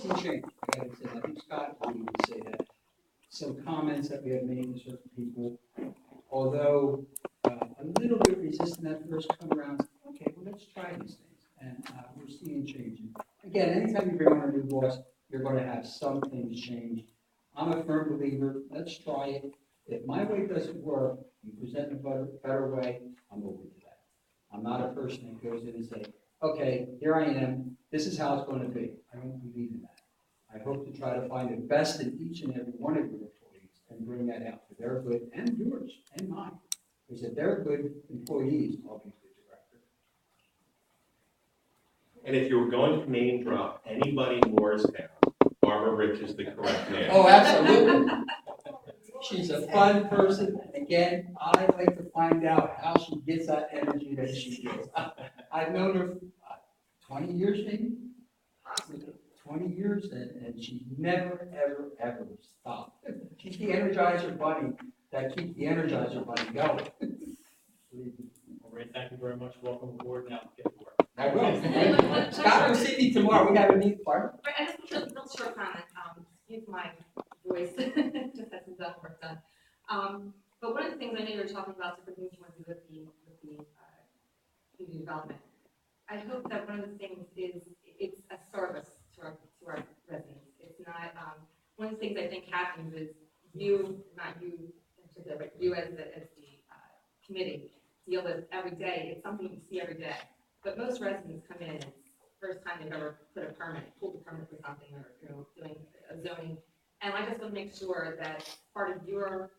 seen change. I gotta say, I think Scott would even say that. Some comments that we have made to certain people, although a little bit resistant at first, come around, okay, well, let's try these things. And we're seeing change. Again, anytime you bring on a new boss, you're going to have some things change. I'm a firm believer, let's try it. If my way doesn't work, you present a better way, I'm open to that. I'm not a person that goes in and say, okay, here I am, this is how it's going to be. I don't believe in that. I hope to try to find the best in each and every one of your employees and bring that out for their good and yours and mine. Because if they're good employees, I'll be a good director. And if you were going to name drop anybody in Moorestown, Barbara Rich is the correct name. Oh, absolutely. She's a fun person. Again, I like to find out how she gets that energy that she gets. I've known her for 20 years, maybe? 20 years, and she never, ever, ever stopped. She's the Energizer Bunny that keeps the Energizer Bunny going. All right, thank you very much. Welcome aboard. Now get to work. I will. Scott will see me tomorrow. We got a meet part. Right, I just want a real short comment, excuse my voice, just had some done work done. But one of the things I know you were talking about, different things you want to do with the community development. I hope that one of the things is, it's a service to our residents. It's not, one of the things I think happens is you, not you in particular, but you as the committee deal with every day. It's something you see every day. But most residents come in, and it's the first time they've ever pulled a permit for something, or doing a zoning. And I just want to make sure that part of your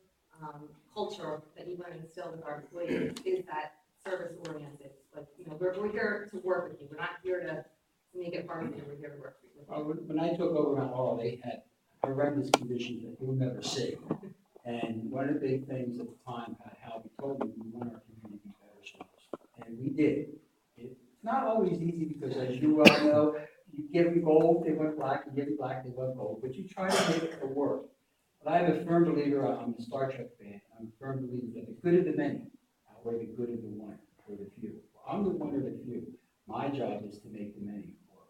culture that you want to instill with our employees is that service oriented. Like, we're here to work with you. We're not here to make it part of you. We're here to work with you. When I took over Mount Laurel, they had horrendous conditions that you'll never see. And one of the big things at the time, how we told them we want our community to be better service. And we did. It's not always easy because, as you well know, you give them gold, they went black, you give them black, they went gold. But you try to make it work. But I'm a firm believer, I'm a Star Trek fan, I'm a firm believer that the good of the many outweigh the good of the one or the few. Well, I'm the one or the few. My job is to make the many work.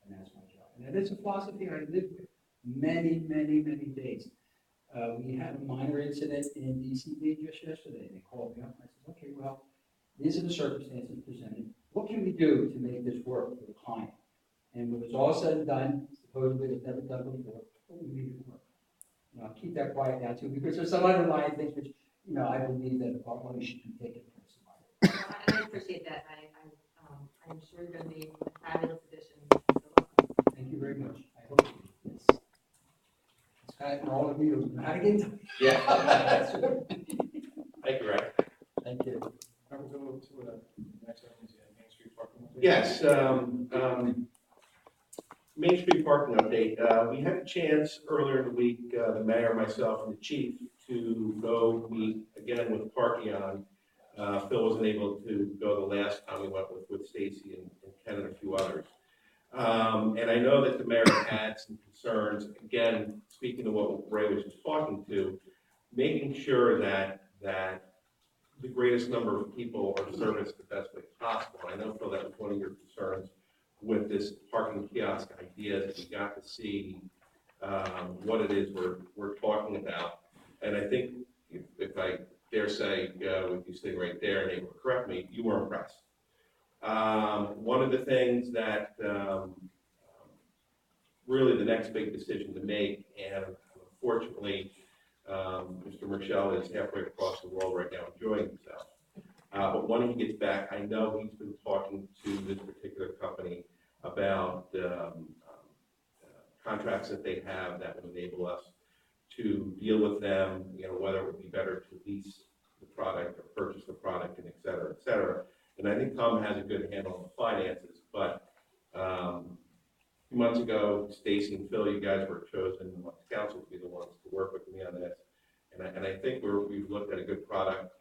And that's my job. And that is a philosophy I live with many, many, many days. We had a minor incident in DCD just yesterday. They called me up and I said, okay, well, these are the circumstances presented. What can we do to make this work for the client? And when it was all said and done, supposedly it's never done before, well, we made it work. I'll keep that quiet now too, because there's some underlying things which, I believe that our money should be taken from somebody. And I appreciate that. I'm sure you're going to be a fabulous addition. Thank you very much. I hope yes. Scott and all of you know how to get in touch. Yeah. Thank you, Ray. Thank you. Now we're going to the next item is Main Street parking lot. Yes, Main Street parking update. We had a chance earlier in the week, the mayor, myself, and the chief, to go meet again with Parkion. Phil wasn't able to go the last time we went with Stacy and Ken and a few others. And I know that the mayor had some concerns, again, speaking to what Ray was just talking to, making sure that the greatest number of people are serviced the best way possible. I know, Phil, that was one of your concerns with this parking kiosk idea, that we got to see what it is we're talking about. And I think, if I dare say, with you sitting right there, and they will correct me, you were impressed. One of the things that really the next big decision to make, and unfortunately, Mr. Michelle is halfway across the world right now enjoying himself. But when he gets back, I know he's been talking to this particular company about contracts that they have that would enable us to deal with them, whether it would be better to lease the product or purchase the product, and et cetera, et cetera. And I think Tom has a good handle on the finances, but a few months ago, Stacy and Phil, you guys were chosen amongst council to be the ones to work with me on this. And I think we've looked at a good product,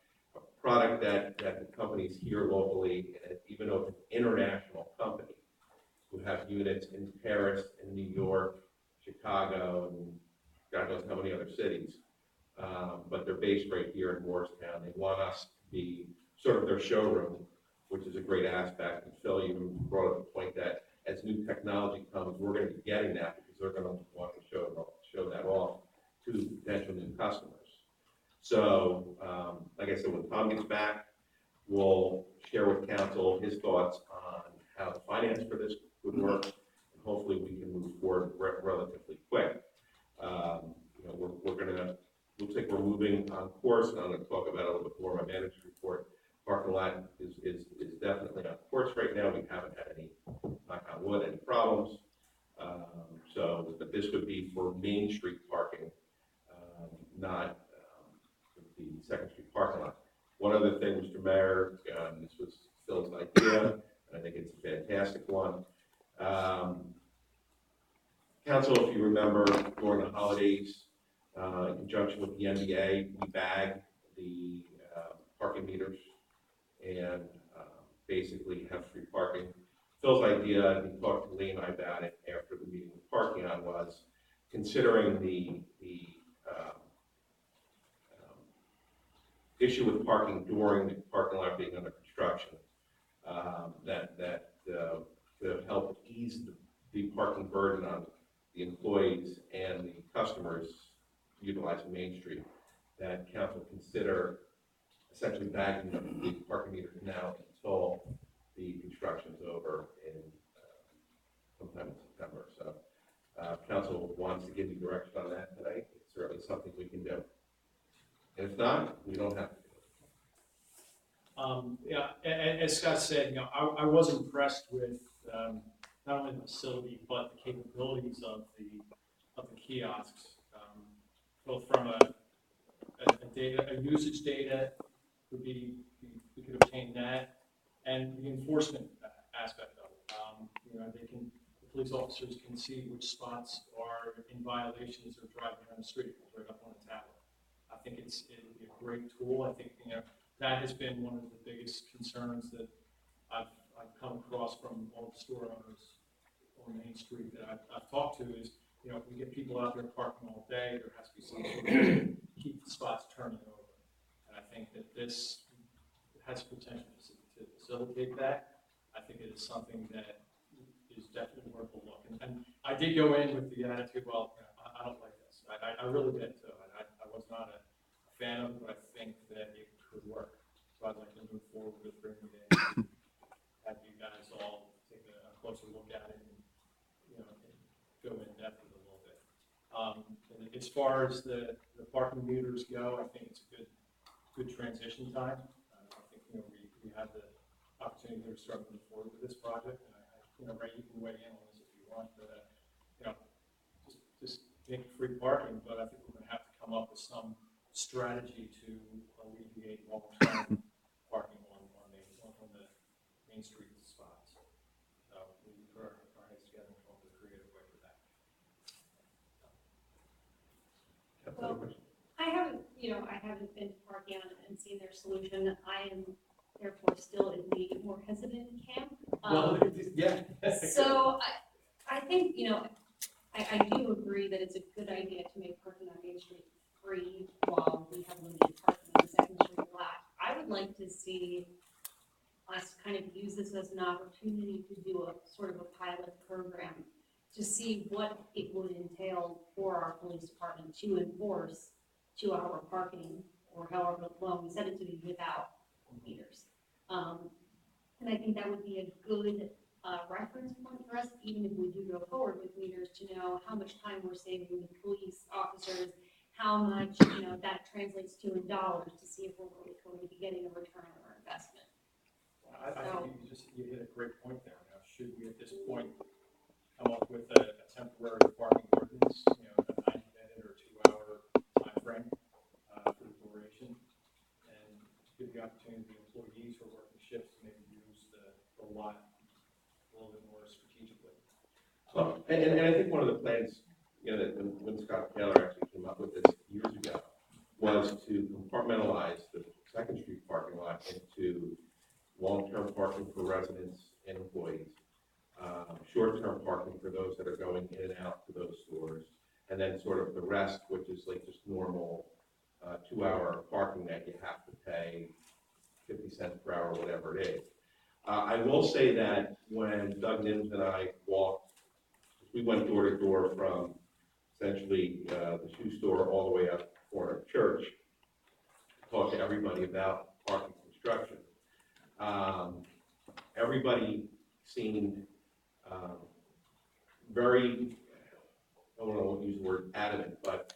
that the companies here locally, and even though it's an international company, who have units in Paris and New York, Chicago, and God knows how many other cities, but they're based right here in Moorestown. They want us to be sort of their showroom, which is a great aspect. And Phil, you brought up the point that as new technology comes, we're going to be getting that, because So, like I said, when Tom gets back, we'll share with council his thoughts on how the finance for this would work, and hopefully we can move forward relatively quick. You know, we're gonna, looks like we're moving on course, and I'm gonna talk about it a little bit more in my manager's report. Parking lot is definitely on course right now. We haven't had any, knock on wood, any problems. But this would be for Main Street parking, not the Second Street parking lot. One other thing, Mr. Mayor, this was Phil's idea, and I think it's a fantastic one. Council, if you remember, during the holidays, in conjunction with the NBA, we bagged the parking meters and basically have free parking. Phil's idea, and he talked to Lee and I about it after the meeting with Parking On, was considering the issue with parking during the parking lot being under construction, to help ease the parking burden on the employees and the customers utilizing Main Street, that council consider essentially bagging the parking meters now until the construction's over in sometime in September. So council wants to give you direction on that today. It's certainly something we can do. And if not, we don't have to do it. Yeah, as Scott said, you know, I was impressed with not only the facility but the capabilities of the kiosks, both from a usage data we could obtain that, and the enforcement aspect of it. You know, the police officers can see which spots are in violations or driving on the street right up on the tablet. I think it would be a great tool. I think, you know, that has been one of the biggest concerns that I've come across from all the store owners on Main Street that I've talked to is, you know, if we get people out there parking all day, there has to be some sort of keep the spots turning over. And I think that this has potential to facilitate that. I think it is something that is definitely worth a look. And I did go in with the attitude, well, you know, I don't like this. I really did too. I was not a fan of it, but I think that it could work. So I'd like to move forward with bringing it in, have you guys all take a closer look at it and, you know, and go in depth with it a little bit. And as far as the parking meters go, I think it's a good transition time. I think, you know, we have the opportunity to start moving forward with this project. And you know, Ray, you can weigh in on this if you want, but you know, just make free parking. But I think we're going to have to come up with some strategy to alleviate long-term parking on the Main Street spots. So we can put our heads together and come up with a creative way for that. Well, I haven't been to Parking On and seen their solution. I am therefore still in the more hesitant camp. Yeah. So I think, you know, I do agree that it's a good idea to make parking on Main Street free while we have limited parking on Second Street lot. I would like to see us kind of use this as an opportunity to do a sort of a pilot program to see what it would entail for our police department to enforce 2-hour parking, or however long we set it to be, without meters. And I think that would be a good reference point for us, even if we do go forward with meters, to know how much time we're saving the police officers, how much, you know, that translates to in dollars, to see if we're really going to be getting a return on our investment. I think you hit a great point there. Now, should we at this point come up with a temporary parking ordinance, you know, a 90-minute or 2-hour time frame for the duration, and give the opportunity to the employees who are working shifts to maybe use the lot a little bit more strategically. Well, and I think one of the plans, you know, that when Scott Taylor actually came up with this years ago, was to compartmentalize the Second Street parking lot into long-term parking for residents and employees, short-term parking for those that are going in and out to those stores, and then sort of the rest, which is like just normal 2-hour parking that you have to pay 50 cents per hour, whatever it is. I will say that when Doug Nims and I walked, we went door to door from essentially the shoe store all the way up to the corner of Church, talked to everybody about parking construction. Everybody seemed very, I don't want to use the word adamant, but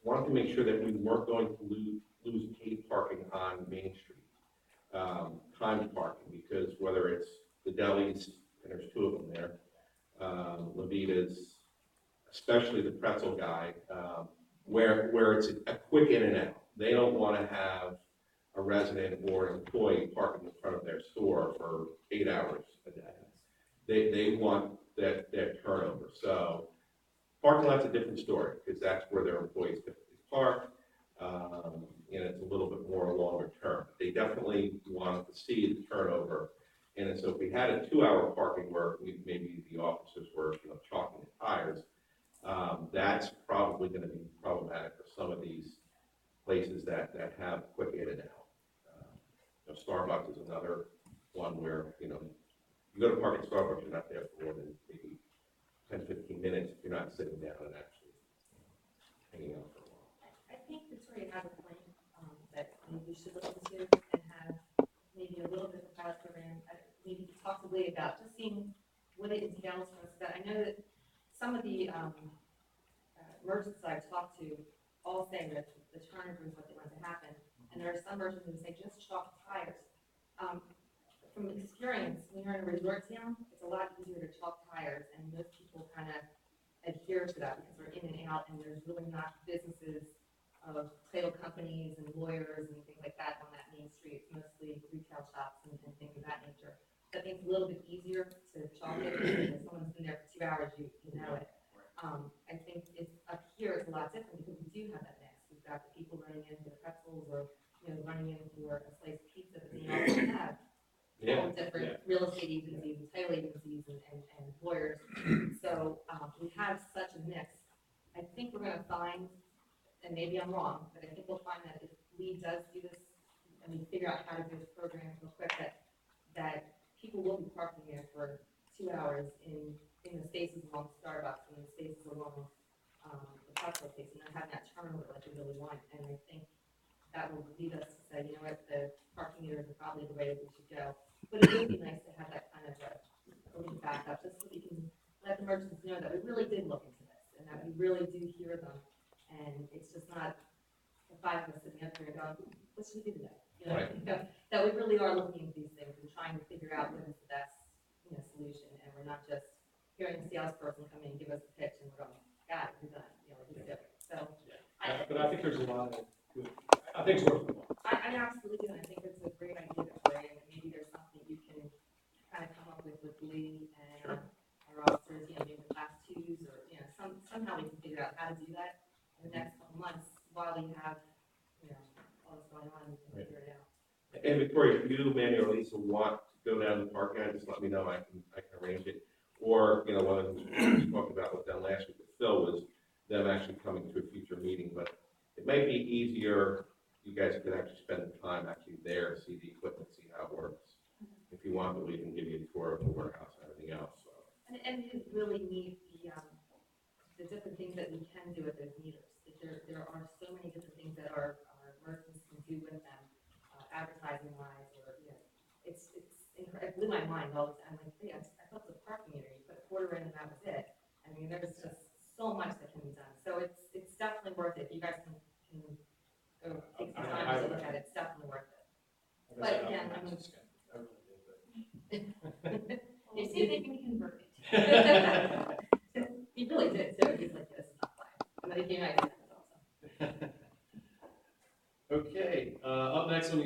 wanted to make sure that we weren't going to lose paid parking on Main Street, timed parking, because whether it's the delis, and there's two of them there, Levita's, especially the pretzel guy, where it's a quick in and out. They don't want to have a resident or an employee parking in front of their store for 8 hours a day. They want that turnover. So parking lot's a different story, because that's where their employees typically park, and it's a little bit more longer term. They definitely wanted to see the turnover, and so if we had a 2-hour parking where maybe the officers were, chalking the tires, that's probably going to be problematic for some of these places that have quick in and out. Starbucks is another one where, you go to park at Starbucks, you're not there for more than maybe 10, 15 minutes if you're not sitting down and actually hanging out for a while. I think Victoria has a point that maybe we should look into and have maybe a little bit of a pilot program, maybe talk to Lee about just seeing what it entails for us. But I know that some of the merchants that I've talked to all say that the turnover is what they want to happen, and there are some merchants who say just chalk tires. From experience, when you're in a resort town, it's a lot easier to chalk tires, and most people kind of adhere to that because they're in and out, and there's really not businesses of title companies and lawyers and things like that on that main street. It's mostly retail shops and things of that nature. So I think it's a little bit easier to chalk it because if someone's been there for 2 hours, you know it. I think up here it's a lot different because we do have that mix. We've got the people running in for the pretzels or running in for a slice of pizza, but we also have all different real estate agencies and title agencies and lawyers. So we have such a mix. I think we're going to find, and maybe I'm wrong, but I think we'll find that if Lee does do this and we figure out how to do this program real quick, that people will be parking there for 2 hours in the spaces along Starbucks and the spaces along the pretzel place, and then have that turnover like we really want. And I think that will lead us to say, you know what, the parking meters are probably the way that we should go. But it would be nice to have that kind of a little backup, just so we can let the merchants know that we really did look into this and that we really do hear them. And it's just not the 5 of us sitting up here going, what should we do today? Right. That we really are looking into these things and trying to figure out what is the best solution. And we're not just hearing a salesperson come in and give us a pitch and we're going, got it, we're done. Let's do it. So, But I think there's a lot of good, I think it's worth it. I absolutely do, and I think it's a great idea that way, and maybe there's something you can kind of come up with Lee and our officers, maybe class 2s, or, somehow we can figure out how to do that in the next couple months while we have, all this going on, we can figure it out. And Victoria, if you, Manny, or Lisa want to go down to the parking lot, just let me know, I can arrange it. Or, one of the things we talked about with them last week with Phil was them actually coming to a future meeting, but it might be easier, you guys could actually spend the time actually there, see the equipment, see how it works. If you want, but we can give you a tour of the warehouse and everything else. So. And you really need the different things that we can do with those meters. There are so many different things that our merchants can do with them, advertising wise, or it's incredible. It blew my mind all the time. I'm like, hey, I thought it was a parking meter. You put a quarter in and that was it. I mean, there's just so much that can be done. So it's definitely worth it. You guys can go take some time to look at it. It's definitely worth it. But again, I mean, you see if they can convert it. He really did too. He's like, this is not fine. But if you know, that's awesome. Okay, up next on the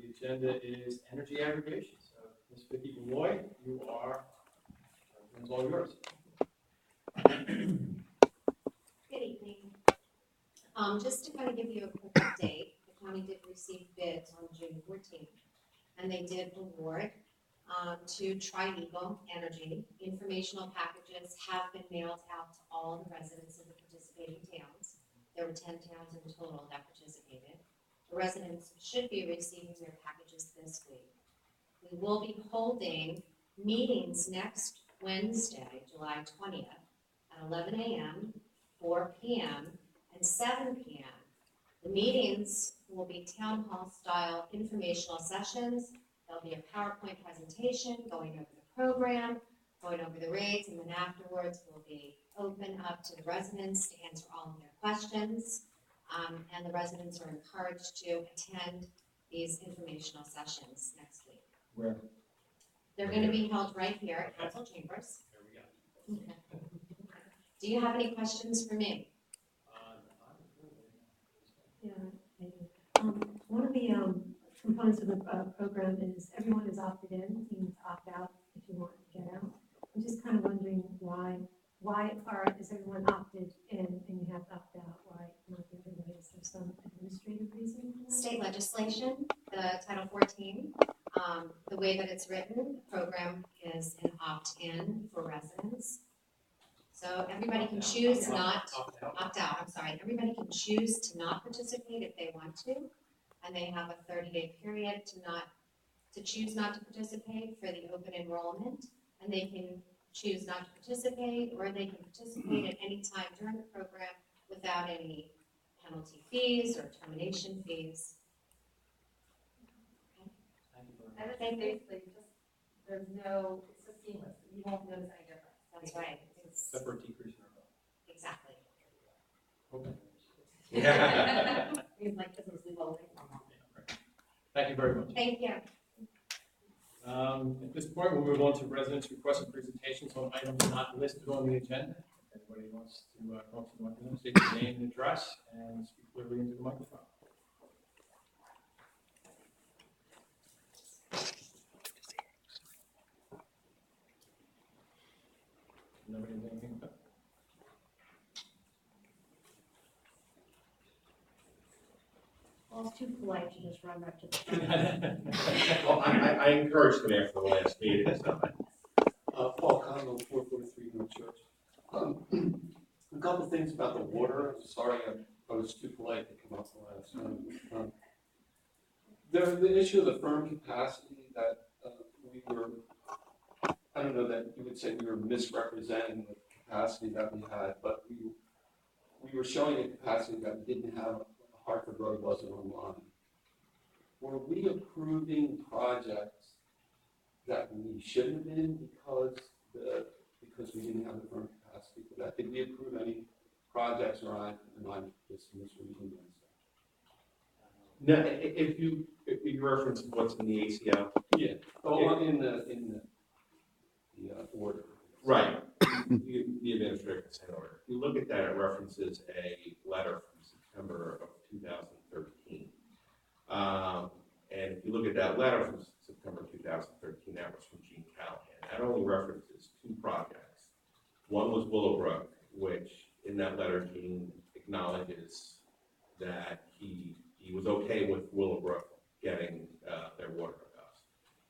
agenda is energy aggregation. So, Ms. Vicki Malloy, it's all yours. Good evening. Just to kind of give you a quick update, the county did receive bids on June 14th, and they did award to Tri-Eagle Energy. Informational packages have been mailed out to all the residents of the participating towns. There were 10 towns in total that participated. The residents should be receiving their packages this week. We will be holding meetings next Wednesday, July 20th, at 11 a.m., 4 p.m., and 7 p.m. The meetings will be town hall style informational sessions. There'll be a PowerPoint presentation going over the program, going over the rates, and then afterwards will be open up to the residents to answer all of their questions. And the residents are encouraged to attend these informational sessions next week. Where? They're going to be held right here at council chambers. There we go. Do you have any questions for me? Yeah, thank you. One of the components of the program is everyone is opted in, you need to opt out if you want to get out. I'm just kind of wondering is everyone opted in and you have to opt out? Why not everybody? Is there some administrative reason? for that? State legislation, the Title 14, the way that it's written, the program is an opt-in for residents. So everybody can choose not, opt out, I'm sorry, everybody can choose to not participate if they want to. And they have a 30-day period to choose not to participate for the open enrollment. And they can choose not to participate, or they can participate at any time during the program without any penalty fees or termination fees. I would say basically just, there's no, it's just seamless, you won't notice any difference. That's right. It's Except for a decrease in our bill. exactly. Okay. It's like business legal away from them. Yeah, right. Thank you very much. Thank you. At this point, we'll move on to residents' requested presentations on items not listed on the agenda. If anybody wants to come up to the microphone, state your name and address, and speak clearly into the microphone. Nobody has anything? Well, it's too polite to just run back to the. Well, I encouraged him after the last meeting, so. Paul Conlon, 443 North Church. A couple of things about the water. Sorry, I was too polite to come up the last time. The issue of the firm capacity that we were, I don't know that you would say we were misrepresenting the capacity that we had, but we were showing a capacity that we didn't have. Hartford Road wasn't online. Were we approving projects that we shouldn't have been because we didn't have the firm capacity for that? Did we approve any projects, or am I just misreading this? No, if you reference what's in the ACO. Yeah. Oh, in the order. Right. The administrator consent order. If you look at that, it references a letter from September of 2013. And if you look at that letter from September 2013, that was from Gene Callahan. That only references two projects. One was Willowbrook, which in that letter, Gene acknowledges that he was okay with Willowbrook getting their water hookups.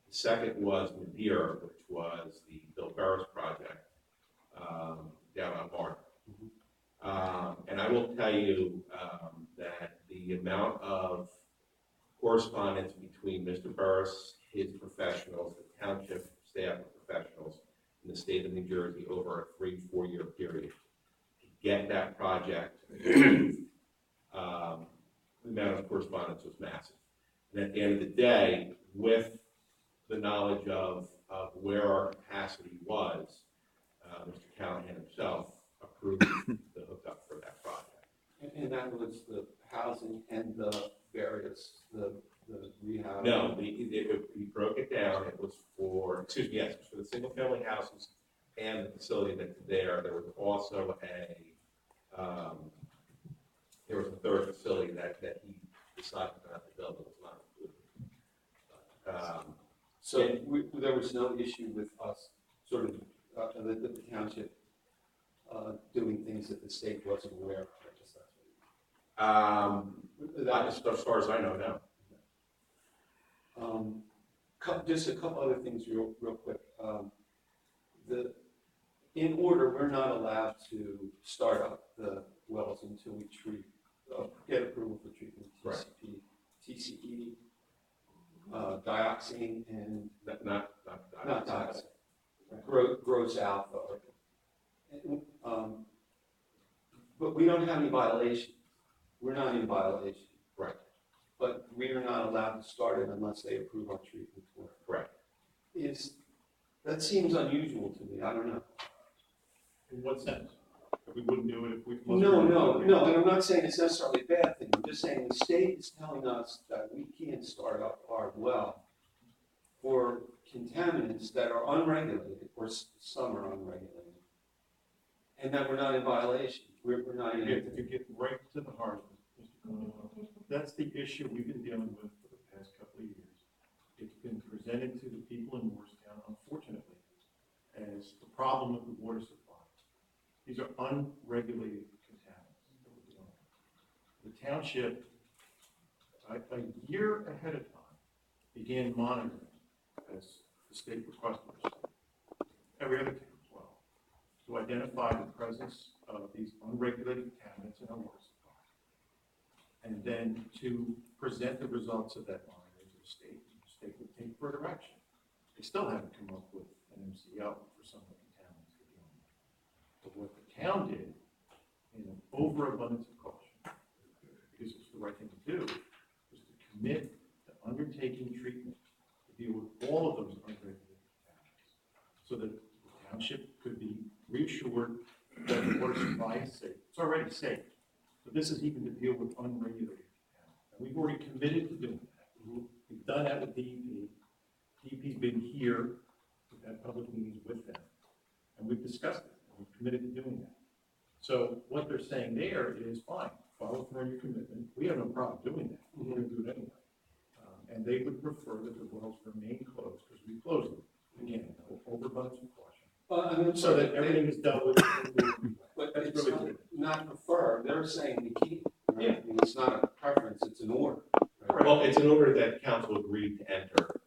The second was Madeira, which was the Bill Burris project down on Martin. And I will tell you that the amount of correspondence between Mr. Burris, his professionals, the township staff and professionals in the state of New Jersey over a 3-4 year period to get that project approved, the amount of correspondence was massive. And at the end of the day, with the knowledge of where our capacity was, Mr. Callahan himself approved the hookup for that project. And that was the housing and the various, the rehab? No, we broke it down. It was for, excuse me, yes, it was for the single family houses and the facility that's there. There was also there was a third facility that he decided not to build. It was not included. So there was no issue with us sort of, the township doing things that the state wasn't aware of, I guess that's what As far as I know, no. Just a couple other things real quick. In order, we're not allowed to start up the wells until we get approval for treatment, Right. TCE, dioxin, and Not dioxin, gross alpha. But we don't have any violations. we're not in violation. Right. But we are not allowed to start it unless they approve our treatment work. Correct. That seems unusual to me, I don't know. In what sense? That we wouldn't do it if we. No, and I'm not saying it's necessarily a bad thing, I'm just saying the state is telling us that we can't start up our well for contaminants that are unregulated, or some are unregulated, and that we're not in violation, we're not in. You get right to the heart of it, Mr. Conway. That's the issue we've been dealing with for the past couple of years. It's been presented to the people in Moorestown, unfortunately, as the problem of the water supply. These are unregulated contaminants that we're dealing with. The township, a year ahead of time, began monitoring, as the state requested us to, every other town as well, to identify the presence of these unregulated contaminants in our water supply, and then to present the results of that monitoring to the state. The state would take further action. They still haven't come up with an MCL for some of the contaminants we're dealing with. But what the town did, in an overabundance of caution, because it's the right thing to do, was to commit to undertaking treatment to deal with all of those unregulated contaminants, so that the township could be reassured that the water supply is safe. It's already safe, but this is even to deal with unregulated contaminants. And we've already committed to doing that. We've done that with DEP. DEP's been here, we've had public meetings with them, and we've discussed it, and we've committed to doing that. So what they're saying there is, fine, follow through on your commitment. We have no problem doing that. We're going to do it anyway. And they would prefer that the wells remain closed, because we closed them. Again, overabundance of caution. So that everything is dealt with. But That's it's really good. not preferred, they're saying we keep. Right? Yeah. I mean, it's not a preference, it's an order. Right? Well, it's an order that council agreed to enter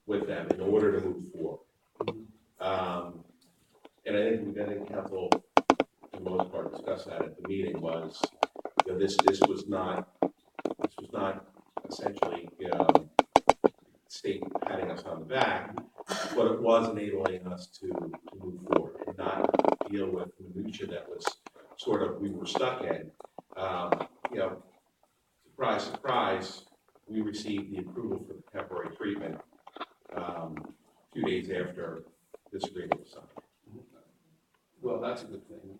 with them in order to move forward. And I think council, for the most part, discussed that at the meeting, was, you know, this was not essentially, state patting us on the back, but it was enabling us to move forward and not deal with minutia that was sort of, we were stuck in. You know, surprise, surprise, we received the approval for the temporary treatment 2 days after this agreement was signed. Well, that's a good thing.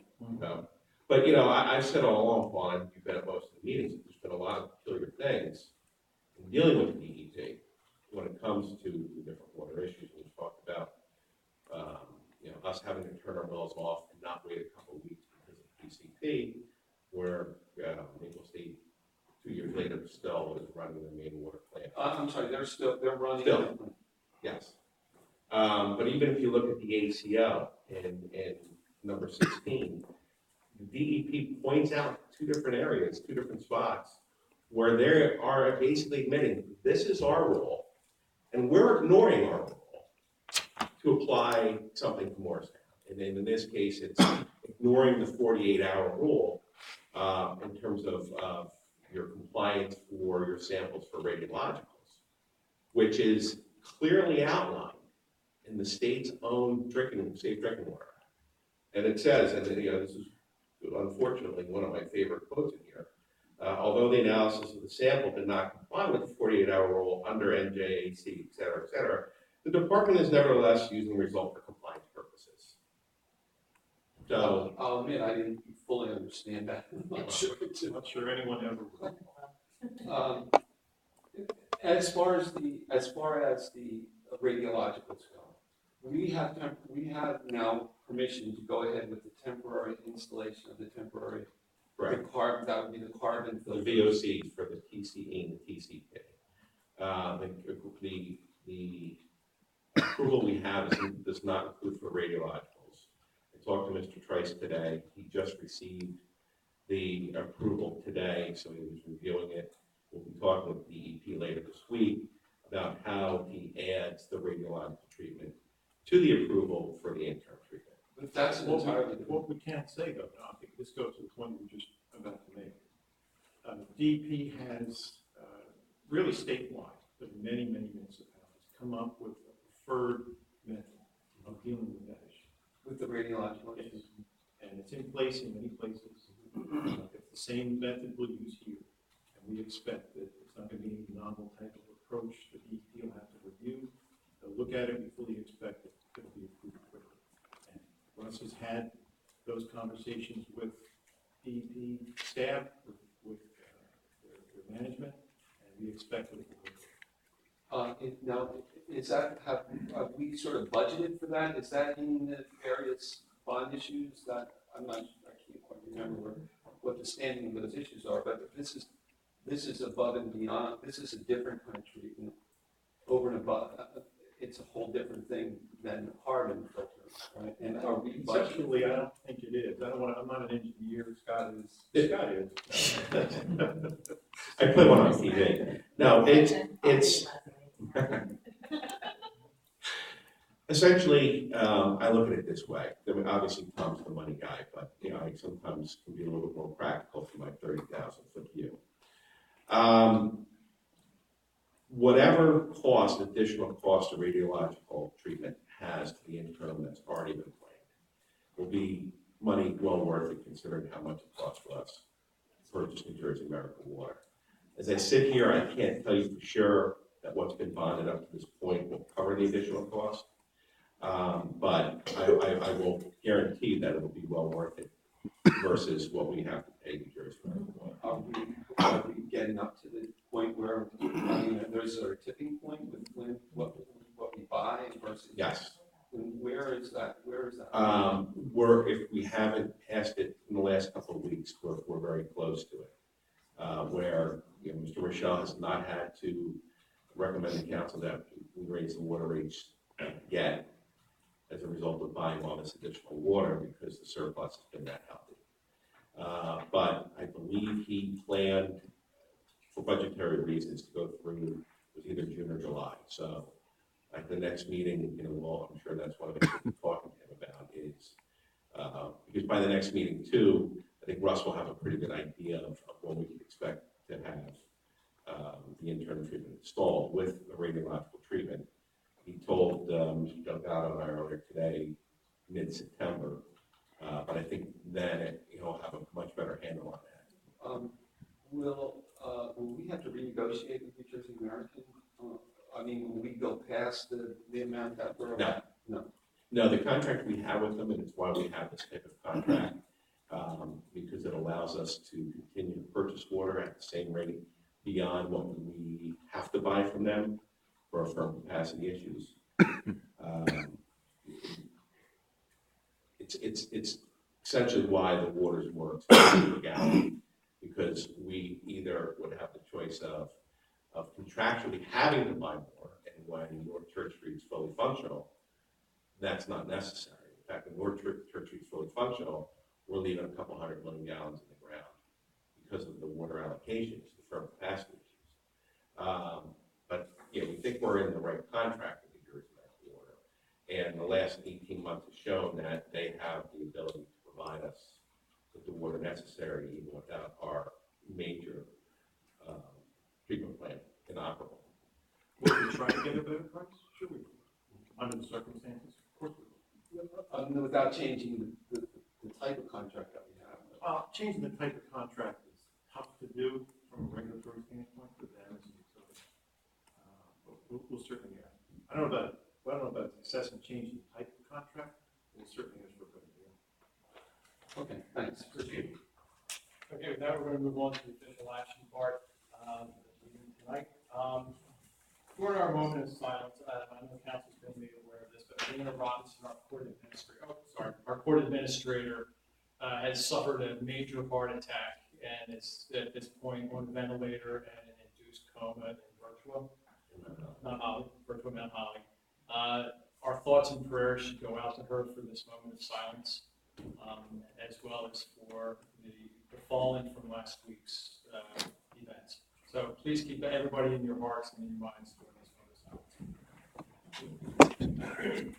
But, you know, I've said all along, Paul, and you've been at most of the meetings, that there's been a lot of peculiar things in dealing with the DEP when it comes to the different water issues. We've talked about, you know, us having to turn our wells off and not wait a couple of weeks because of PCP, where Maple State, 2 years later, still is running their main water plant. I'm sorry, they're running. Still. Yes. But even if you look at the ACO in number 16, the DEP points out two different areas, two different spots, where they are basically admitting this is our role, and we're ignoring our role to apply something to Moorestown. And then in this case, it's ignoring the 48-hour rule in terms of your compliance for your samples for radiologicals, which is clearly outlined in the state's own safe drinking water act. And it says, and you know, this is unfortunately one of my favorite quotes in here, although the analysis of the sample did not comply with the 48-hour rule under NJAC, et cetera, the department is nevertheless using the result for compliance purposes. So, I'll admit, I didn't fully understand that. I'm not sure anyone ever will. As far as the radiologicals go, we have now permission to go ahead with the temporary installation of the temporary. right, That would be the carbon the filter. VOC for the TCE and the TCP. The approval we have does not include for radiologicals. I talked to Mr. Trice today. He just received the approval today, so he was reviewing it. We'll be talking with DEP later this week about how he adds the radiological treatment to the approval for the interim treatment. But that's an entirely different. What we can't say though, Don, I think this goes to the point we're just about to make. DEP has really statewide, but many municipalities come up with a preferred method of dealing with that issue. With the radiological. And it's in place in many places. If the same method we'll use here. And we expect that it's not going to be any novel type of approach that DEP will have to review. They'll look at it, we fully expect it to be approved quickly. And Russ has had those conversations with DEP staff, with their management, and we expect it will work. Now, is that, have we sort of budgeted for that? Is that in the various bond issues that, I can't quite remember what the standing of those issues are, but this is above and beyond, this is a different kind of treatment, over and above, it's a whole different thing than carbon filter, right? And are we budgeting? Conceptually, I don't think it is. I'm not an engineer, Scott is. Scott is. I play one on TV. No, it's essentially, I look at it this way. I mean, obviously Tom's the money guy, but you know, I sometimes can be a little bit more practical for my 30,000-foot view. Whatever additional cost of radiological treatment has to the interim that's already been planned will be money well worth it, considering how much it costs for us to purchase New Jersey American Water. As I sit here, I can't tell you for sure that what's been bonded up to this point will cover the additional cost, but I will guarantee that it will be well worth it versus what we have to pay New Jersey American Water. Are we getting up to the point where, I mean, there's a tipping point with what we buy versus? Yes. Where is that? If we haven't passed it in the last couple of weeks, we're very close to it. Where, you know, Mr. Rochelle has not had to recommend the council that we raise the water rates yet as a result of buying all this additional water because the surplus has been that healthy. But I believe he planned, for budgetary reasons, to go through with either June or July. So at the next meeting, you know, I'm sure that's one of the things we're talking to him about is, because by the next meeting too, I think Russ will have a pretty good idea of when we can expect to have the internal treatment installed with the radiological treatment. He told Mr. Delgado and I earlier today, mid-September, but I think then he'll have a much better handle on that. Will we have to renegotiate with New Jersey American? I mean, will we go past the amount that we're? No, the contract we have with them, and it's why we have this type of contract, because it allows us to continue to purchase water at the same rate beyond what we have to buy from them for firm capacity issues. It's essentially why the water's more expensive per gallon, because we either would have the choice of contractually having to buy more, and when North Church Street is fully functional, that's not necessary. In fact, when North Church Street is fully functional, we're leaving a couple 100 million gallons in the ground because of the water allocations, the firm capacity issues. But yeah, we think we're in the right contract with New Jersey American Water, and the last 18 months have shown that they have the ability to provide us with the water necessary even without our major treatment plant inoperable. Will we try to get a better price? Sure we will. Under the circumstances, of course we will. Without changing the type of contract that we have. Changing the type of contract is tough to do from a regulatory standpoint for them as a utility. But we'll certainly get it. I don't know about success in changing the type of contract. We'll certainly ask for a better deal. Okay, thanks. Appreciate it. Okay, with that, we're going to move on to the official action part of the meeting tonight. During our moment of silence, I know the council's been made aware of this, but Lena Robinson, our court administrator, has suffered a major heart attack and is at this point on a ventilator and an induced coma in Virtua Mount Holly. Our thoughts and prayers should go out to her for this moment of silence, as well as for the fallen from last week's events. So please keep everybody in your hearts and in your minds during this moment of silence.